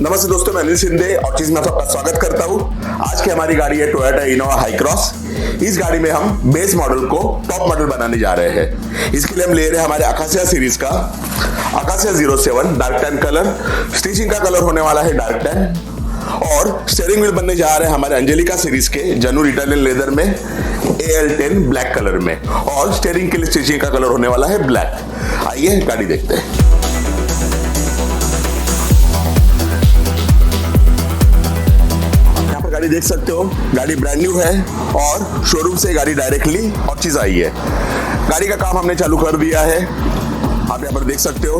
नमस्ते दोस्तों, मैं अनिल शिंदे ऑर्चिस में आपका स्वागत करता हूं। आज की हमारी गाड़ी है टोयोटा इनोवा हाईक्रॉस। इस गाड़ी में हम बेस मॉडल को टॉप मॉडल बनाने जा रहे हैं। इसके लिए हम ले रहे हैं हमारे अकासिया सीरीज का acacia 07 dark tan colour. Stitching का कलर होने वाला है डार्क टैन और स्टीयरिंग व्हील बनने जा रहे हैं हमारे अंजेलिका सीरीज के जनूर इटालियन लेदर में AL10 ब्लैक कलर में और स्टीयरिंग के लिए स्टिचिंग का कलर होने वाला है ब्लैक। आइए गाड़ी देखते हैं। गाड़ी देख सकते हो, गाड़ी ब्रांड न्यू है और शोरूम से गाड़ी डायरेक्टली ऑर्चिस आई है। गाड़ी का काम हमने चालू कर दिया है, आप यहाँ पर देख सकते हो।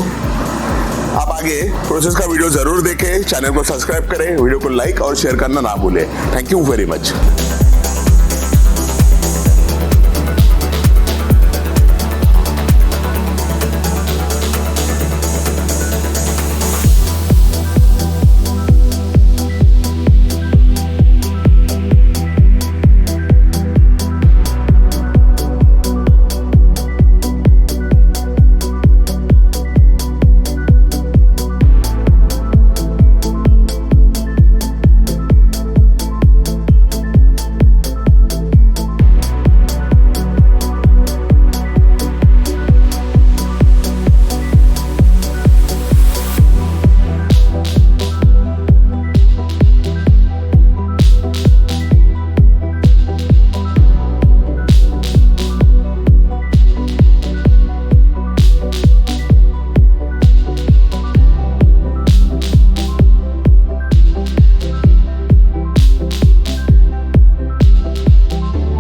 आप आगे प्रोसेस का वीडियो जरूर देखें, चैनल को सब्सक्राइब करें, वीडियो को लाइक और शेयर करना ना भूलें। Thank you very much.